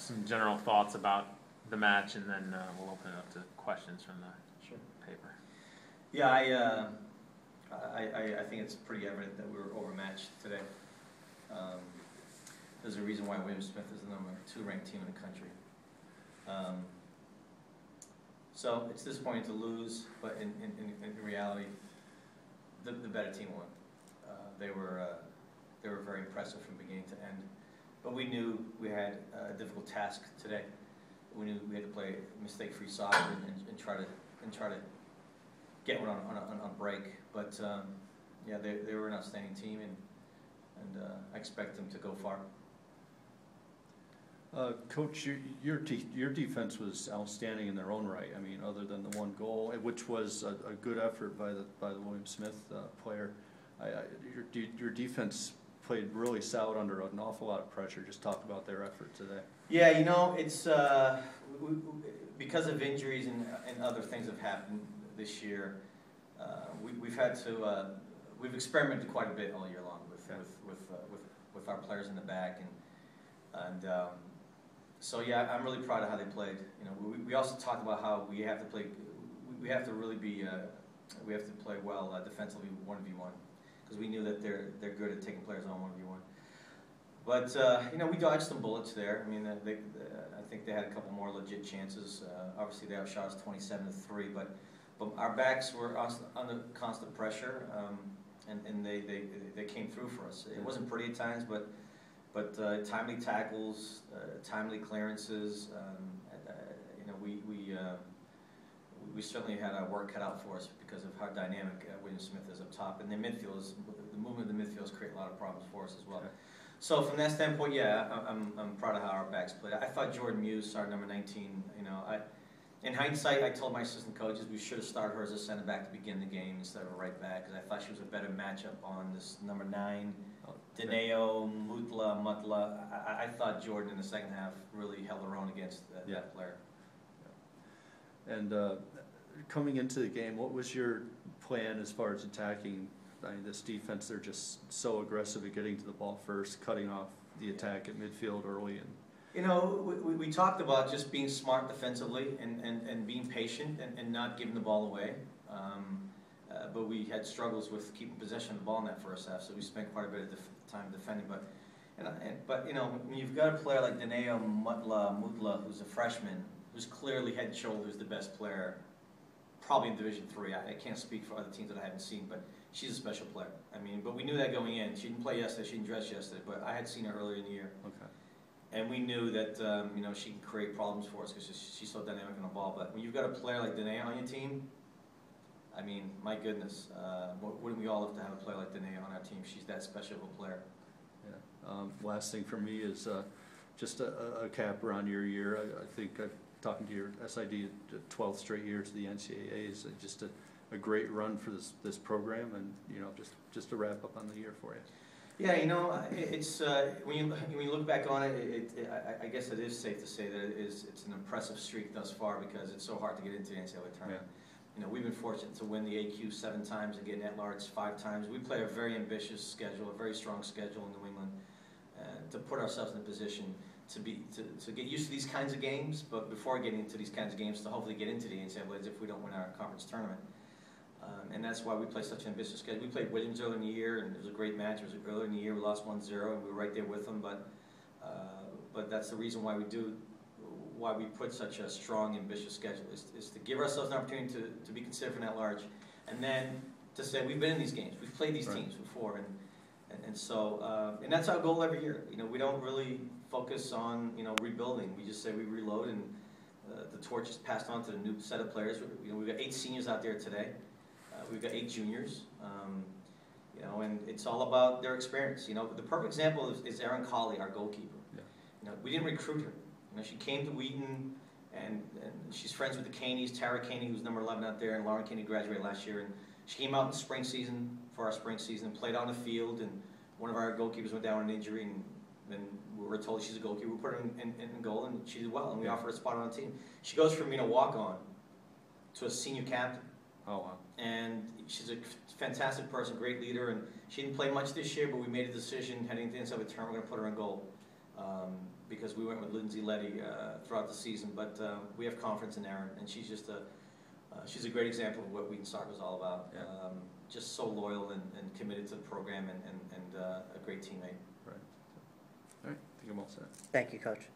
some general thoughts about the match, and then we'll open it up to questions from the paper. Yeah, I think it's pretty evident that we were overmatched today. There's a reason why William Smith is the #2 ranked team in the country. So it's disappointing to lose, but in reality, the better team won. They were very impressive from beginning to end. But we knew we had a difficult task today. We knew we had to play mistake-free soccer and try to get one on break. But yeah, they were an outstanding team, and I expect them to go far. Coach, your defense was outstanding in their own right. I mean, other than the one goal, which was a good effort by the William Smith player. Your defense played really solid under an awful lot of pressure. Just talk about their effort today. Yeah, you know, it's because of injuries and other things have happened this year. We've experimented quite a bit all year long with our players in the back, and so yeah, I'm really proud of how they played. You know, we also talked about how we have to play. We have to really be. We have to play well defensively 1v1, because we knew that they're good at taking players on 1v1. But you know, we dodged some bullets there. I mean, I think they had a couple more legit chances. Obviously, they outshot us 27-3, but our backs were under constant pressure, and they came through for us. It wasn't pretty at times, but timely tackles, timely clearances. You know, we certainly had our work cut out for us because of how dynamic William Smith is up top, and the movement of the midfields create a lot of problems for us as well. So from that standpoint, yeah, I'm proud of how our backs played. I thought Jordan Muse, our number 19, you know, in hindsight, I told my assistant coaches we should have started her as a center back to begin the game instead of a right back, because I thought she was a better matchup on this number 9, Dineo, Mutla. I thought Jordan in the second half really held her own against that player. Yeah. And coming into the game, what was your plan as far as attacking? I mean, this defense, they're just so aggressive at getting to the ball first, cutting off the attack at midfield early. And you know, we talked about just being smart defensively and being patient and not giving the ball away. But we had struggles with keeping possession of the ball in that first half, so we spent quite a bit of time defending. But you know, when you've got a player like Dineo Mutla, who's a freshman, who's clearly head and shoulders the best player, probably in Division III. I can't speak for other teams that I haven't seen, but she's a special player. I mean, but we knew that going in. She didn't play yesterday. She didn't dress yesterday, but I had seen her earlier in the year. Okay. And we knew that you know, she can create problems for us because she's so dynamic on the ball. But when you've got a player like Dineo on your team, I mean, my goodness, wouldn't we all love to have a player like Dineo on our team? She's that special of a player. Yeah. Last thing for me is just a cap around your year. I think talking to your SID, 12th straight year to the NCAA is just a great run for this program, and you know, just to wrap up on the year for you. Yeah, you know, it's when you look back on it, I guess it is safe to say that it's an impressive streak thus far, because it's so hard to get into the NCAA tournament. Yeah. You know, we've been fortunate to win the AQ 7 times and get an at-large 5 times. We play a very ambitious schedule, a very strong schedule in New England, to put ourselves in a position to get used to these kinds of games, but before getting into these kinds of games, to hopefully get into the NCAAs if we don't win our conference tournament. And that's why we play such an ambitious schedule. We played Williams earlier in the year, and it was a great match. It was earlier in the year. We lost 1-0, and we were right there with them. But that's the reason why we put such a strong, ambitious schedule, is to give ourselves an opportunity to be considered for an at-large, and then to say we've been in these games, we've played these teams before, and so that's our goal every year. You know, we don't really focus on, you know, rebuilding. We just say we reload, and the torch is passed on to the new set of players. You know, we've got 8 seniors out there today. We've got 8 juniors, you know, and it's all about their experience. You know, the perfect example is Erin Colley, our goalkeeper. Yeah. You know, we didn't recruit her. You know, she came to Wheaton, and she's friends with the Caneys, Tara Caney, who's number 11 out there, and Lauren Caney graduated last year. And she came out in the spring season, for our spring season, and played on the field. And one of our goalkeepers went down with an injury, and then we were told she's a goalkeeper. We put her in goal, and she did well, and we offered her a spot on the team. She goes from, you know, walk-on to a senior captain. Oh, wow. And she's a fantastic person, great leader, and she didn't play much this year, but we made a decision heading into the NCAA tournament, we're going to put her in goal. because we went with Lindsay Letty throughout the season, but we have confidence in Erin, and she's just she's a great example of what Wheaton soccer is all about. Yeah. Just so loyal and committed to the program, and a great teammate. Right. All right, I think I'm all set. Thank you, Coach.